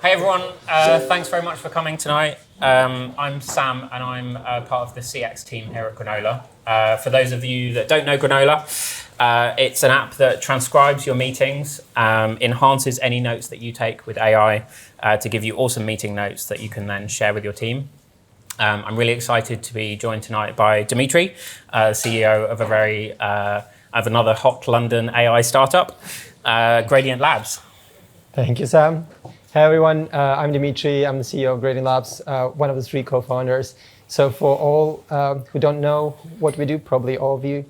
Hey everyone, thanks very much for coming tonight. I'm Sam and I'm part of the CX team here at Granola. For those of you that don't know Granola, it's an app that transcribes your meetings, enhances any notes that you take with AI to give you awesome meeting notes that you can then share with your team. I'm really excited to be joined tonight by Dimitri, CEO of another hot London AI startup, Gradient Labs. Thank you, Sam. Hey everyone, I'm Dimitri. I'm the CEO of Gradient Labs, one of the 3 co-founders. So for all who don't know what we do, probably all of you,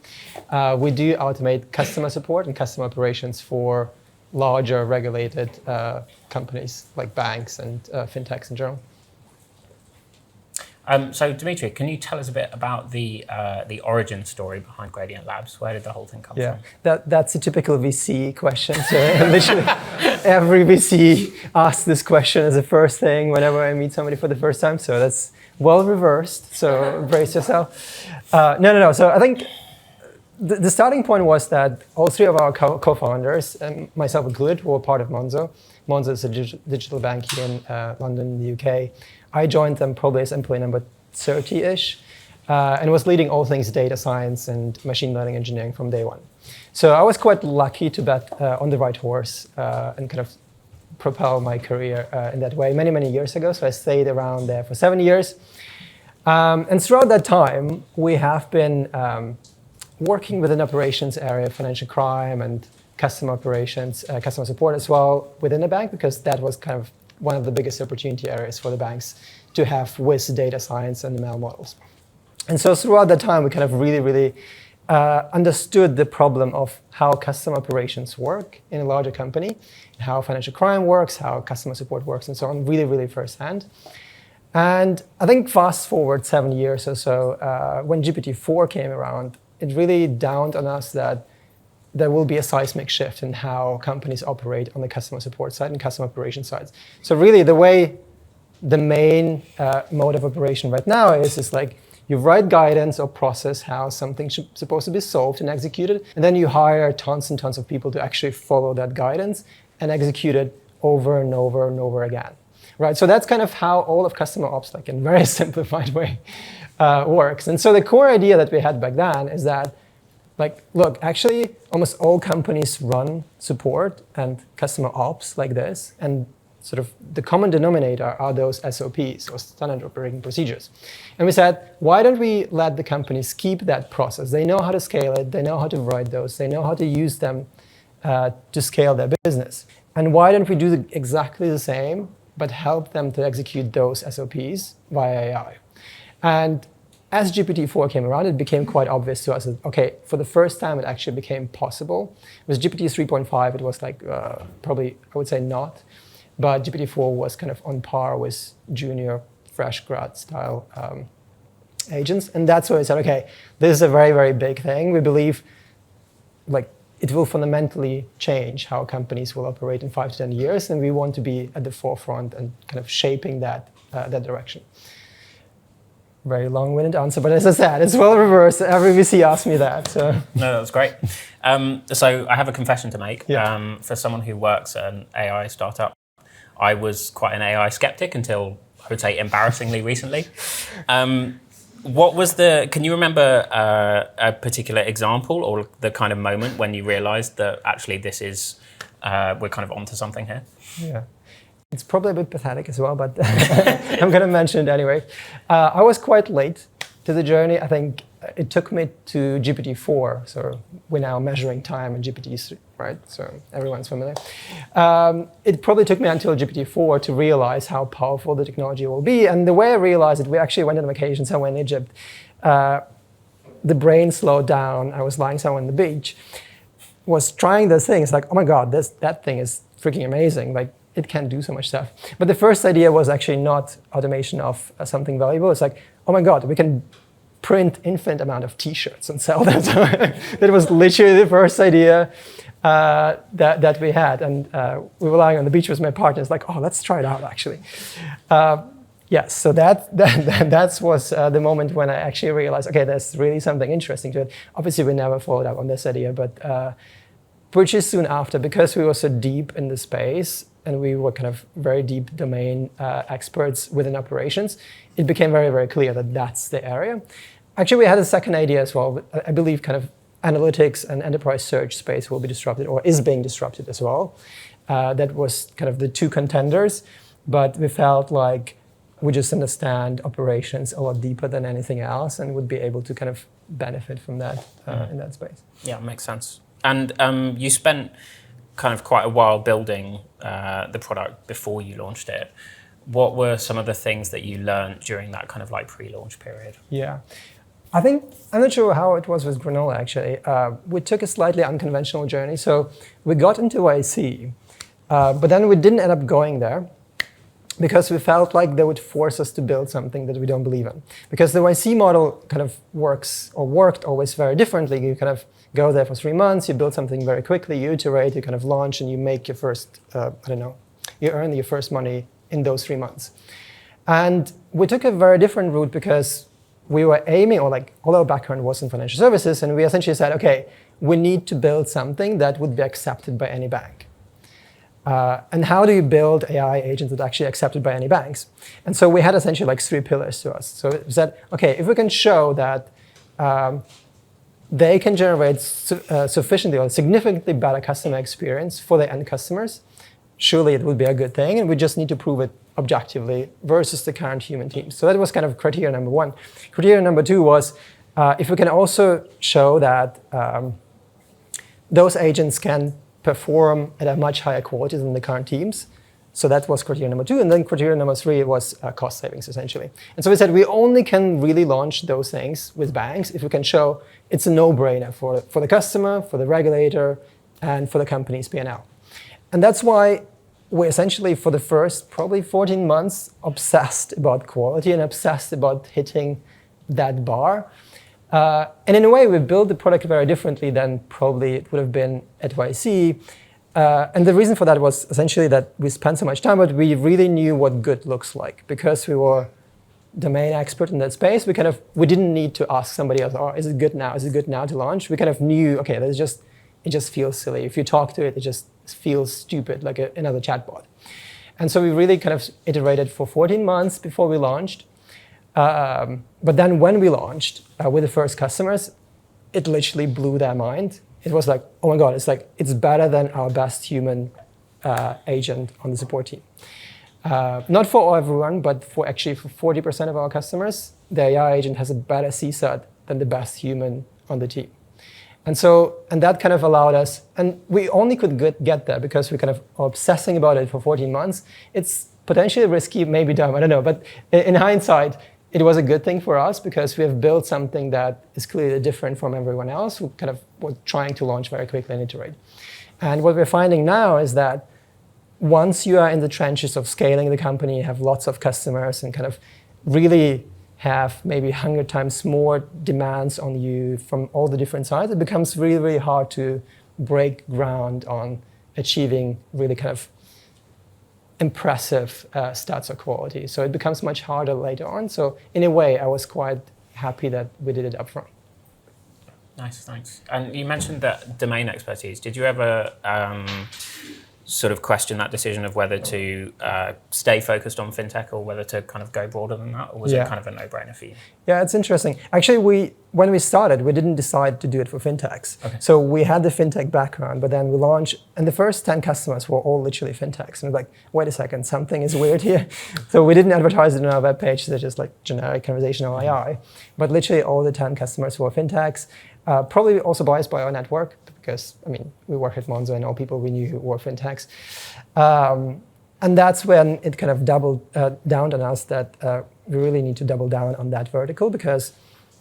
we do automate customer support and customer operations for larger regulated companies like banks and fintechs in general. So Dimitri, can you tell us a bit about the origin story behind Gradient Labs? Where did the whole thing come from? That's a typical VC question. So literally every VC asks this question as the first thing whenever I meet somebody for the first time. So that's well reversed. So brace yourself. No. So I think the starting point was that all 3 of our co-founders, and myself included, were part of Monzo. Monzo is a digital bank here in London, in the UK. I joined them probably as employee number 30-ish and was leading all things data science and machine learning engineering from day one. So I was quite lucky to bet on the right horse and kind of propel my career in that way many years ago. So I stayed around there for 7 years. And throughout that time, we have been working within operations area, financial crime and customer operations, customer support as well within the bank, because that was kind of one of the biggest opportunity areas for the banks to have with data science and ML models. And so throughout that time, we kind of really understood the problem of how customer operations work in a larger company, how financial crime works, how customer support works, and so on, really firsthand. And I think fast forward 7 years or so, when GPT-4 came around, it really dawned on us that there will be a seismic shift in how companies operate on the customer support side and customer operation sides. So really the way the main mode of operation right now is like you write guidance or process how something's supposed to be solved and executed, and then you hire tons and tons of people to actually follow that guidance and execute it over and over again. Right? So that's kind of how all of customer ops, like in a very simplified way, works. And so the core idea that we had back then is that look, actually, almost all companies run support and customer ops like this, and sort of the common denominator are those SOPs, or standard operating procedures. And we said, why don't we let the companies keep that process? They know how to scale it, they know how to write those, they know how to use them to scale their business. And why don't we do exactly the same, but help them to execute those SOPs via AI? And as GPT-4 came around, it became quite obvious to us that, okay, for the first time, it actually became possible. With GPT 3.5, it was like probably, I would say not, but GPT-4 was kind of on par with junior, fresh grad style agents. And that's why I said, okay, this is a very big thing. We believe it will fundamentally change how companies will operate in 5 to 10 years. And we want to be at the forefront and kind of shaping that direction. Very long-winded answer, but as I said, it's well reversed. Every VC asked me that. So. No, that was great. So I have a confession to make. Yeah. For someone who works at an AI startup, I was quite an AI skeptic until, I would say, embarrassingly recently. Can you remember a particular example or the kind of moment when you realized that actually this is, we're kind of onto something here? Yeah. It's probably a bit pathetic as well, but I'm going to mention it anyway. I was quite late to the journey. I think it took me to GPT-4. So we're now measuring time in GPT-3, right? So everyone's familiar. It probably took me until GPT-4 to realize how powerful the technology will be. And the way I realized it, we actually went on vacation somewhere in Egypt. The brain slowed down. I was lying somewhere on the beach, was trying this thing. It's like, oh my God, that thing is freaking amazing. Like, it can do so much stuff. But the first idea was actually not automation of something valuable. It's like, oh my God, we can print infinite amount of T-shirts and sell them. So that was literally the first idea that we had. And we were lying on the beach with my partner. It's like, oh, let's try it out, actually. Yes, so that was the moment when I actually realized, okay, there's really something interesting to it. Obviously, we never followed up on this idea, but pretty soon after, because we were so deep in the space, and we were kind of very deep domain experts within operations, it became very, very clear that that's the area. Actually, we had a second idea as well. I believe kind of analytics and enterprise search space will be disrupted or is being disrupted as well. That was kind of the two contenders, but we felt like we just understand operations a lot deeper than anything else and would be able to kind of benefit from that in that space. Yeah, makes sense. And you spent kind of quite a while building the product before you launched it. What were some of the things that you learned during that kind of like pre-launch period? Yeah. I think, I'm not sure how it was with Granola actually. We took a slightly unconventional journey. So we got into YC, but then we didn't end up going there because we felt like they would force us to build something that we don't believe in. Because the YC model kind of works or worked always very differently. You kind of go there for 3 months, you build something very quickly, you iterate, you kind of launch, and you make your first, you earn your first money in those 3 months. And we took a very different route because we were aiming, or like all our background was in financial services, and we essentially said, okay, we need to build something that would be accepted by any bank. And how do you build AI agents that are actually accepted by any banks? And so we had essentially like 3 pillars to us. So it said, okay, if we can show that they can generate sufficiently or significantly better customer experience for their end customers, surely it would be a good thing, and we just need to prove it objectively versus the current human teams. So that was kind of criteria number 1. Criteria number 2 was if we can also show that those agents can perform at a much higher quality than the current teams. So that was criteria number 2. And then criteria number 3 was cost savings, essentially. And so we said we only can really launch those things with banks if we can show it's a no-brainer for the customer, for the regulator, and for the company's P&L. And that's why we essentially, for the first probably 14 months, obsessed about quality and obsessed about hitting that bar. And in a way, we built the product very differently than probably it would have been at YC. And the reason for that was essentially that we spent so much time, but we really knew what good looks like. Because we were domain expert in that space, we didn't need to ask somebody else, oh, is it good now? Is it good now to launch? We kind of knew, okay, it just feels silly. If you talk to it, it just feels stupid, like another chatbot. And so we really kind of iterated for 14 months before we launched. But then when we launched with the first customers, it literally blew their mind. It was like, oh my God, it's better than our best human agent on the support team. Not for everyone, but for 40% of our customers, the AI agent has a better CSAT than the best human on the team. And that kind of allowed us, and we only could get there because we kind of are obsessing about it for 14 months. It's potentially risky, maybe dumb, I don't know. But in hindsight, it was a good thing for us because we have built something that is clearly different from everyone else who kind of was trying to launch very quickly and iterate. And what we're finding now is that once you are in the trenches of scaling the company, you have lots of customers and kind of really have maybe 100 times more demands on you from all the different sides, it becomes really, really hard to break ground on achieving really kind of impressive stats or quality. So it becomes much harder later on. So in a way, I was quite happy that we did it upfront. Nice, thanks. And you mentioned that domain expertise. Did you ever sort of question that decision of whether to stay focused on fintech or whether to kind of go broader than that? Or was it kind of a no-brainer for you? Yeah, it's interesting. Actually, when we started, we didn't decide to do it for fintechs. Okay. So we had the fintech background, but then we launched, and the first 10 customers were all literally fintechs. And we're like, wait a second, something is weird here. So we didn't advertise it on our webpage, so just like generic conversational AI. But literally all the 10 customers were fintechs. Probably also biased by our network, because we work at Monzo and all people we knew who were fintechs. And that's when it kind of doubled down on us that we really need to double down on that vertical, because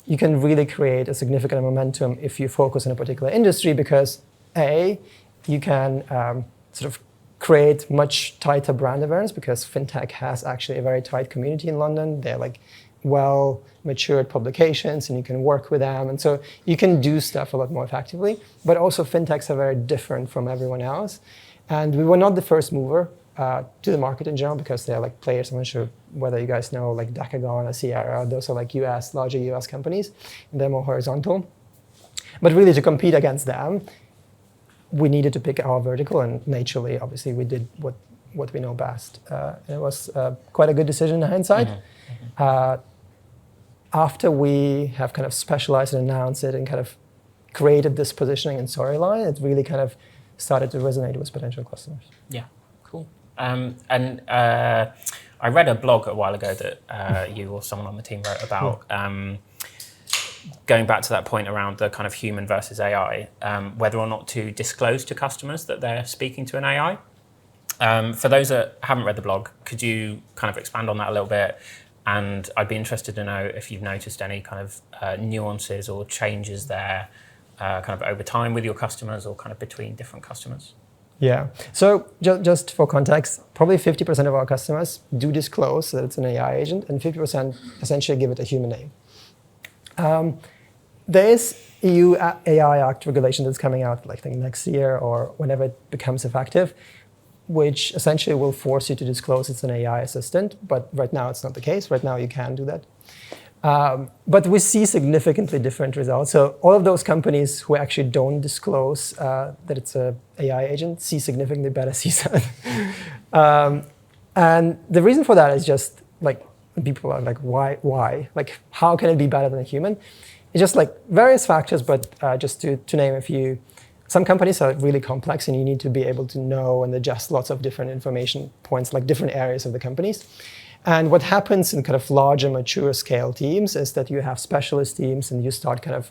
you can really create a significant momentum if you focus on a particular industry, because you can sort of create much tighter brand awareness, because fintech has actually a very tight community in London. They're like well-matured publications, and you can work with them. And so you can do stuff a lot more effectively. But also fintechs are very different from everyone else. And we were not the first mover to the market in general, because they're like players. I'm not sure whether you guys know like Decagon or Sierra. Those are like larger US companies, and they're more horizontal. But really, to compete against them, we needed to pick our vertical, and naturally, obviously, we did what what we know best. It was quite a good decision in hindsight. After we have kind of specialized and announced it and kind of created this positioning and storyline, it really kind of started to resonate with potential customers. Yeah, cool. And I read a blog a while ago that you or someone on the team wrote about going back to that point around the kind of human versus AI, whether or not to disclose to customers that they're speaking to an AI. For those that haven't read the blog, could you kind of expand on that a little bit? And I'd be interested to know if you've noticed any kind of nuances or changes there kind of over time with your customers or kind of between different customers. Yeah. So just for context, probably 50% of our customers do disclose that it's an AI agent, and 50% essentially give it a human name. There is EU AI Act regulation that's coming out, like, I think next year or whenever it becomes effective, which essentially will force you to disclose it's an AI assistant. But right now it's not the case. Right now you can do that. But we see significantly different results. So all of those companies who actually don't disclose that it's an AI agent see significantly better CSAT. And the reason for that is just like, people are like, why? Like, how can it be better than a human? It's just like various factors, but just to name a few. Some companies are really complex and you need to be able to know and adjust lots of different information points, like different areas of the companies. And what happens in kind of larger, mature scale teams is that you have specialist teams and you start kind of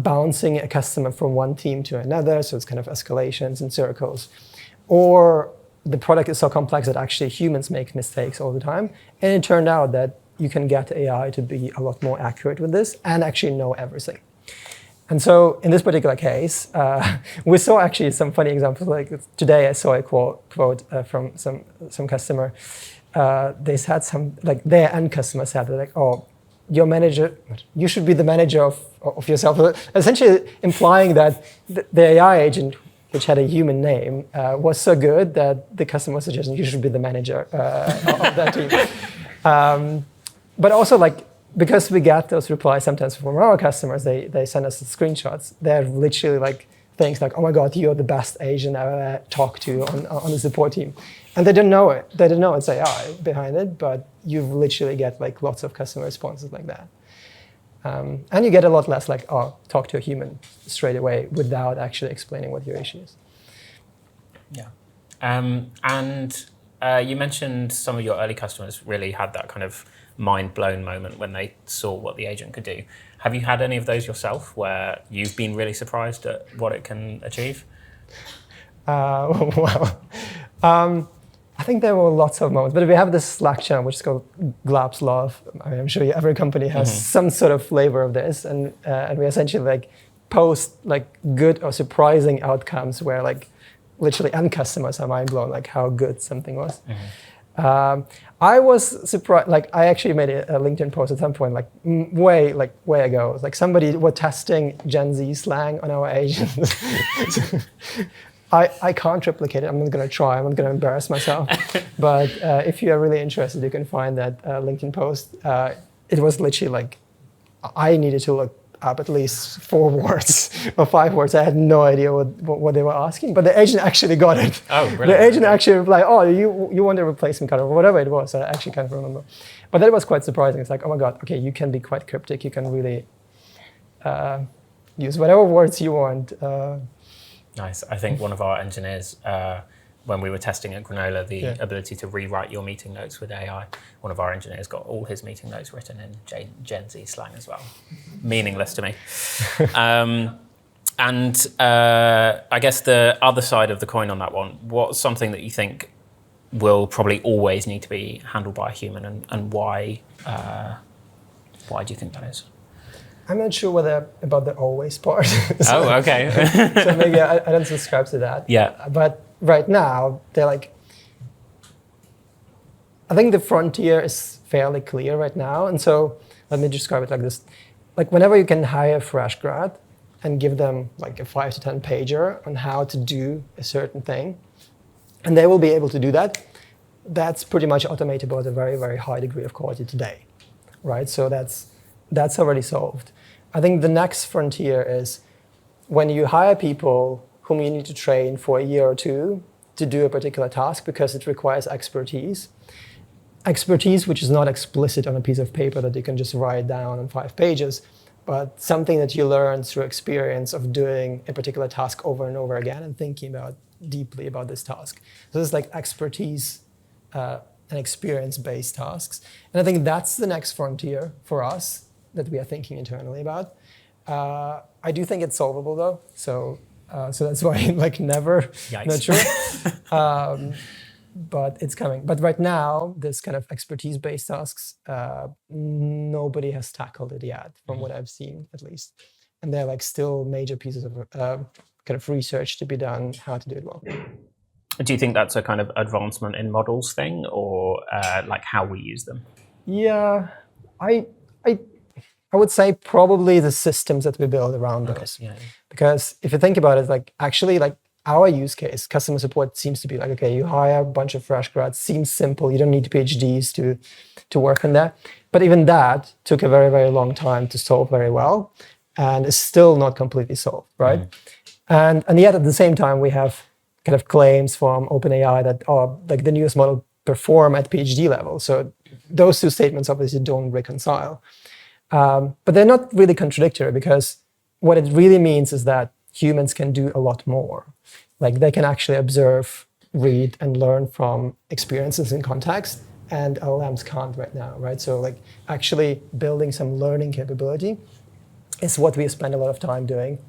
bouncing a customer from one team to another. So it's kind of escalations and circles. Or the product is so complex that actually humans make mistakes all the time. And it turned out that you can get AI to be a lot more accurate with this and actually know everything. And so in this particular case, we saw actually some funny examples. Like today I saw a quote from some customer. They said like their end customer said, like, oh, your manager, you should be the manager of yourself. Essentially implying that the AI agent, which had a human name, was so good that the customer was suggesting you should be the manager of that team. But also, like, because we get those replies sometimes from our customers, they send us screenshots. They're literally like things like, oh my God, you're the best agent I've ever talked to on the support team. And they didn't know it. They didn't know it's AI behind it, but you literally get like lots of customer responses like that. And you get a lot less like, oh, talk to a human straight away without actually explaining what your issue is. Yeah. And you mentioned some of your early customers really had that kind of mind-blown moment when they saw what the agent could do. Have you had any of those yourself where you've been really surprised at what it can achieve? I think there were lots of moments, but we have this Slack channel which is called Glap's Love. I mean, I'm sure every company has some sort of flavor of this, and we essentially like post like good or surprising outcomes where like literally end customers are mind blown, like how good something was. I was surprised. Like I actually made a LinkedIn post at some point, like way ago. Like somebody were testing Gen Z slang on our agents. I can't replicate it. I'm not going to try. I'm not going to embarrass myself. But if you are really interested, you can find that LinkedIn post. It was literally like, I needed to look up at least 4 words or 5 words. I had no idea what they were asking, but the agent actually got it. Oh, brilliant. The agent actually replied, oh, you want a replacement card or whatever it was. I actually can't remember. But that was quite surprising. It's like, oh my God, okay, you can be quite cryptic. You can really use whatever words you want. Nice. I think one of our engineers, when we were testing at Granola, the ability to rewrite your meeting notes with AI, one of our engineers got all his meeting notes written in Gen Z slang as well. Meaningless to me. And I guess the other side of the coin on that one, what's something that you think will probably always need to be handled by a human, and why do you think that is? I'm not sure whether about the always part. So, oh, okay. So maybe I don't subscribe to that. Yeah. But right now, they're like, I think the frontier is fairly clear right now. And so let me describe it like this. Like whenever you can hire a fresh grad and give them like a 5 to 10 pager on how to do a certain thing, and they will be able to do that, that's pretty much automatable at a very, very high degree of quality today, right? So that's already solved. I think the next frontier is when you hire people whom you need to train for a year or two to do a particular task because it requires expertise. Expertise which is not explicit on a piece of paper that you can just write down on 5 pages, but something that you learn through experience of doing a particular task over and over again and thinking deeply about this task. So this is like expertise and experience-based tasks. And I think that's the next frontier for us that we are thinking internally about. I do think it's solvable though, so that's why like never, Yikes. not sure. But it's coming. But right now, this kind of expertise-based tasks, nobody has tackled it yet, from what I've seen at least. And they're like still major pieces of kind of research to be done how to do it well. Do you think that's a kind of advancement in models thing, or like how we use them? Yeah, I would say probably the systems that we build around those. Yeah. Because if you think about it, like actually like our use case, customer support seems to be like, okay, you hire a bunch of fresh grads, seems simple, you don't need PhDs to work on that. But even that took a very, very long time to solve very well, and is still not completely solved, right? And yet at the same time, we have kind of claims from OpenAI that, like the newest model perform at PhD level. So those two statements obviously don't reconcile. But they're not really contradictory, because what it really means is that humans can do a lot more. Like they can actually observe, read, and learn from experiences in context, and LLMs can't right now, right? So like actually building some learning capability is what we spend a lot of time doing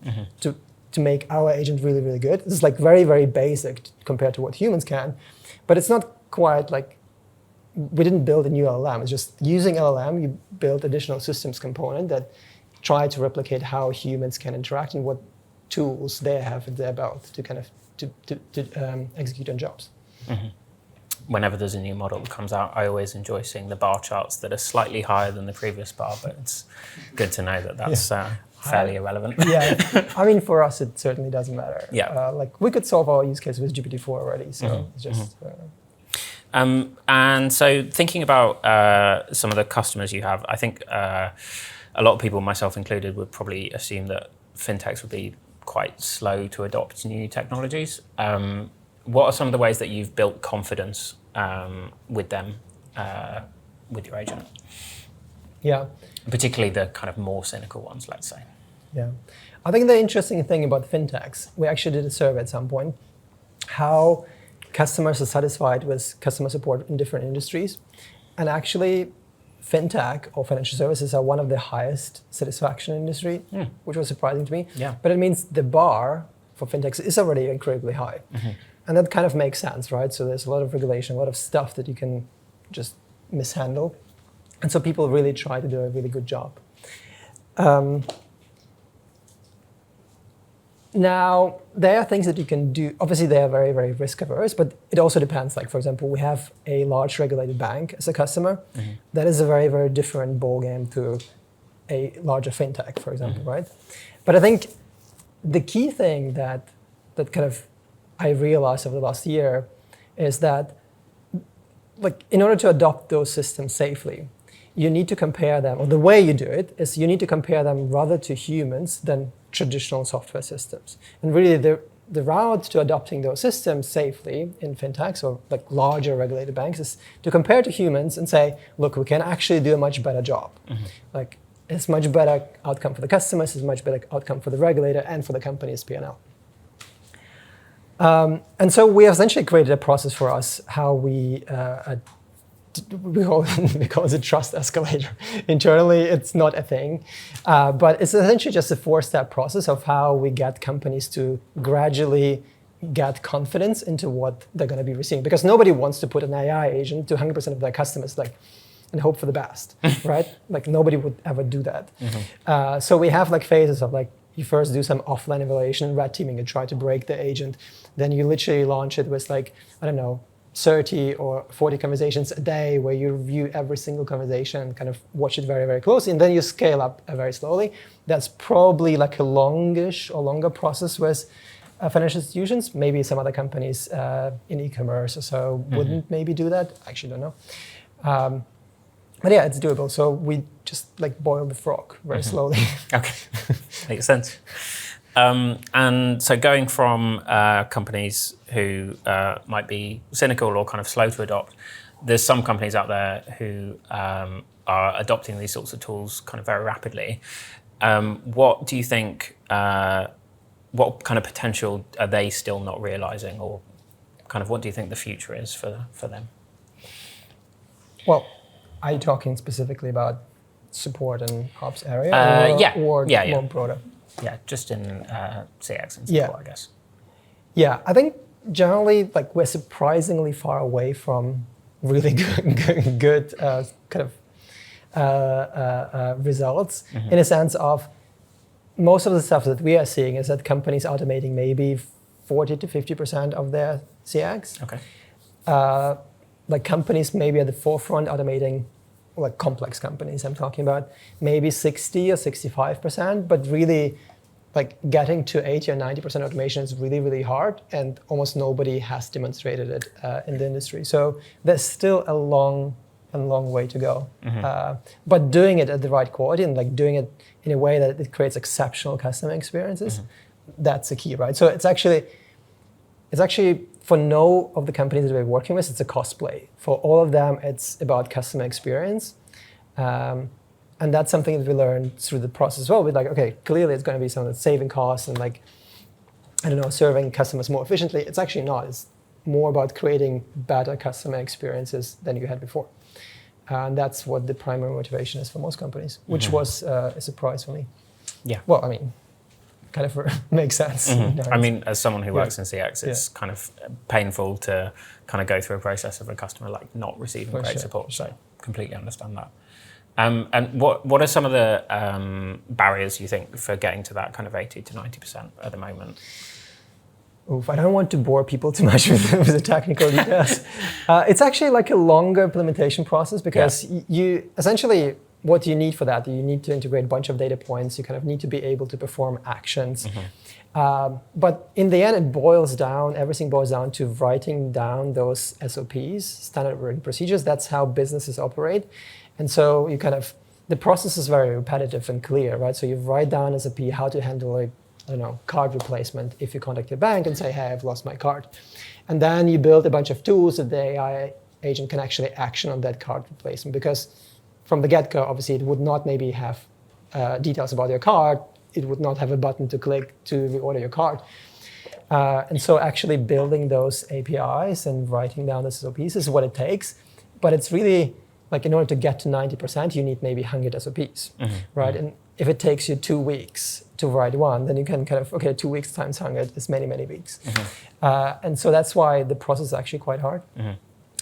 to make our agent really, really good. This is like very, very basic compared to what humans can, but it's not quite like, we didn't build a new LLM. It's just using LLM, you build additional systems component that try to replicate how humans can interact and what tools they have at their belt to kind of to execute on jobs. Whenever there's a new model that comes out, I always enjoy seeing the bar charts that are slightly higher than the previous bar, but it's good to know that that's fairly irrelevant. Yeah, I mean, for us, it certainly doesn't matter. Yeah. Like we could solve our use case with GPT-4 already, so it's just... And so thinking about some of the customers you have, I think a lot of people, myself included, would probably assume that fintechs would be quite slow to adopt new technologies. What are some of the ways that you've built confidence with them, with your agent? Yeah. Particularly the kind of more cynical ones, let's say. Yeah. I think the interesting thing about fintechs, we actually did a survey at some point, how customers are satisfied with customer support in different industries. And actually, fintech or financial services are one of the highest satisfaction industry, which was surprising to me. Yeah. But it means the bar for fintechs is already incredibly high. And that kind of makes sense, right? So there's a lot of regulation, a lot of stuff that you can just mishandle. And so people really try to do a really good job. Now, there are things that you can do. Obviously, they are very, very risk averse, but it also depends. Like, for example, we have a large regulated bank as a customer. That is a very, very different ballgame to a larger fintech, for example, right? But I think the key thing that kind of I realized over the last year is that, like, in order to adopt those systems safely, you need to compare them, or the way you do it is you need to compare them rather to humans than traditional software systems. And really the route to adopting those systems safely in fintechs or like larger regulated banks is to compare to humans and say, look, we can actually do a much better job. Like it's much better outcome for the customers, it's much better outcome for the regulator and for the company's P&L. And so we essentially created a process for us how we call it a trust escalator. Internally, it's not a thing, but it's essentially just a 4-step process of how we get companies to gradually get confidence into what they're going to be receiving. Because nobody wants to put an AI agent to 100% of their customers, like, and hope for the best, right? Like nobody would ever do that. So we have like phases of like, you first do some offline evaluation, red teaming, and try to break the agent. Then you literally launch it with like, I don't know, 30 or 40 conversations a day where you review every single conversation and kind of watch it very, very closely. And then you scale up very slowly. That's probably like a longish or longer process with financial institutions. Maybe some other companies in e-commerce or so wouldn't maybe do that. I actually don't know. But yeah, it's doable. So we just like boil the frog very slowly. Okay, makes sense. And so going from companies who might be cynical or kind of slow to adopt, there's some companies out there who are adopting these sorts of tools kind of very rapidly. What do you think, what kind of potential are they still not realizing, or kind of what do you think the future is for them? Well, are you talking specifically about support and ops area? Or more broader? Yeah, just in CX and support, I guess. Yeah, I think generally like we're surprisingly far away from really good kind of results in a sense of most of the stuff that we are seeing is that companies automating maybe 40 to 50% of their CX. Okay. Like companies maybe at the forefront automating, like complex companies I'm talking about, maybe 60 or 65%, but really like getting to 80 or 90% automation is really, really hard, and almost nobody has demonstrated it in the industry. So there's still a long way to go. But doing it at the right quality and like doing it in a way that it creates exceptional customer experiences, that's the key, right? So it's actually for no of the companies that we're working with, it's a cost play. For all of them, it's about customer experience. And that's something that we learned through the process as well. We're like, okay, clearly it's going to be something that's saving costs and like, I don't know, serving customers more efficiently. It's actually not. It's more about creating better customer experiences than you had before. And that's what the primary motivation is for most companies, which was a surprise for me. Yeah. Well, I mean, kind of makes sense. I mean, as someone who works in CX, it's kind of painful to kind of go through a process of a customer like not receiving great support. So completely understand that. And what are some of the barriers you think for getting to that kind of 80 to 90% at the moment? Oof, I don't want to bore people too much with the technical details. It's actually like a longer implementation process because you essentially, what you need for that, you need to integrate a bunch of data points. You kind of need to be able to perform actions. But in the end, everything boils down to writing down those SOPs, standard operating procedures. That's how businesses operate. And so the process is very repetitive and clear, right? So you write down SOP how to handle card replacement if you contact your bank and say, hey, I've lost my card. And then you build a bunch of tools that the AI agent can actually action on that card replacement, because from the get-go, obviously, it would not maybe have details about your card. It would not have a button to click to reorder your card. And so actually building those APIs and writing down the SOPs is what it takes. But it's really, like in order to get to 90%, you need maybe 100 SOPs, right? And if it takes you 2 weeks to write one, then you can 2 weeks times 100 is many, many weeks. And so that's why the process is actually quite hard.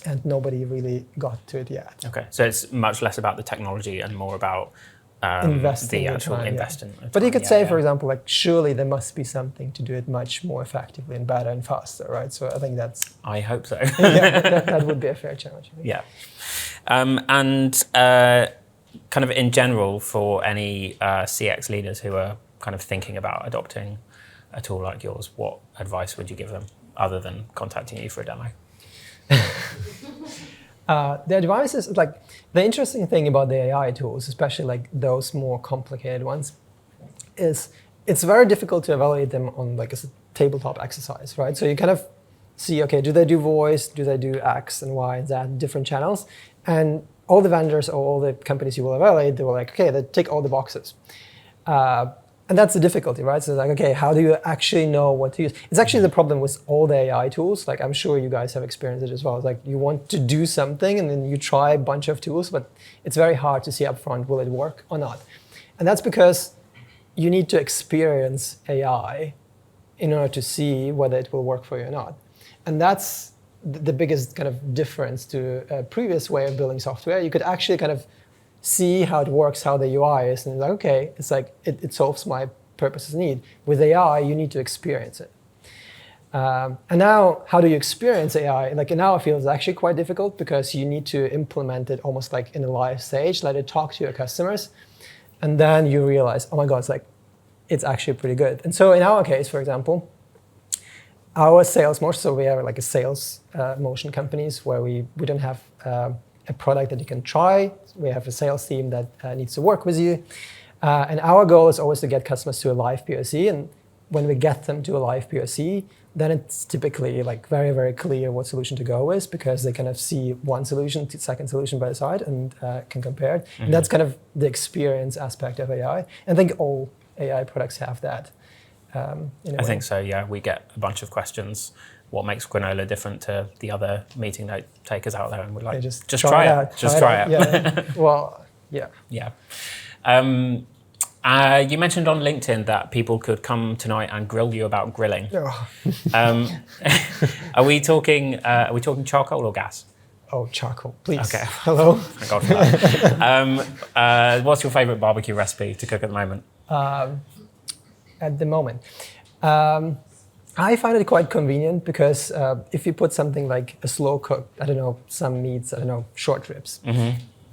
And nobody really got to it yet. Okay, so it's much less about the technology and more about investing the actual time, investing. But you could say, for example, like surely there must be something to do it much more effectively and better and faster, right? So I think that's... I hope so. that would be a fair challenge. Yeah. And kind of in general, for any CX leaders who are kind of thinking about adopting a tool like yours, what advice would you give them other than contacting you for a demo? The advice is like the interesting thing about the AI tools, especially like those more complicated ones, is it's very difficult to evaluate them on like a tabletop exercise, right? So you kind of see, okay, do they do voice? Do they do X and Y and Z, different channels? And all the vendors or all the companies you will evaluate, they were like, okay, they tick all the boxes. And that's the difficulty, right? So it's like, okay, how do you actually know what to use? It's actually the problem with all the AI tools. Like, I'm sure you guys have experienced it as well. It's like you want to do something and then you try a bunch of tools, but it's very hard to see upfront, will it work or not? And that's because you need to experience AI in order to see whether it will work for you or not. And that's the biggest kind of difference to a previous way of building software. You could actually kind of see how it works, how the UI is, and like, okay, it's like it solves my purposes need. With AI, you need to experience it. And now, how do you experience AI? Like now, I feel it's actually quite difficult because you need to implement it almost like in a live stage, let it talk to your customers, and then you realize, oh my God, it's actually pretty good. And so in our case, for example, our sales motion, so we are like a sales motion companies where we don't have a product that you can try. We have a sales team that needs to work with you. And our goal is always to get customers to a live POC. And when we get them to a live POC, then it's typically like very, very clear what solution to go with, because they kind of see one solution, second solution by the side, and can compare it. And that's kind of the experience aspect of AI. And I think all AI products have that. I think so, yeah. We get a bunch of questions. What makes Granola different to the other meeting note takers out there? And we're like, just try it. Just try it. Yeah. Well, yeah. Yeah. You mentioned on LinkedIn that people could come tonight and grill you about grilling. Oh. Are we talking charcoal or gas? Oh, charcoal, please. Okay. Hello. Thank God for that. What's your favorite barbecue recipe to cook at the moment? At the moment, I find it quite convenient, because if you put something like a slow cook, I don't know, some meats, I don't know, short ribs,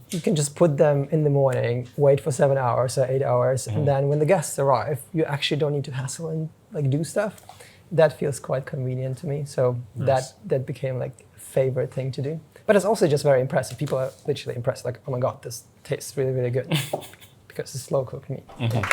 you can just put them in the morning, wait for 7 hours or 8 hours, and then when the guests arrive, you actually don't need to hassle and like do stuff. That feels quite convenient to me. So nice. that became like a favorite thing to do. But it's also just very impressive. People are literally impressed, like, oh my God, this tastes really, really good, because it's slow cooked meat. Yeah.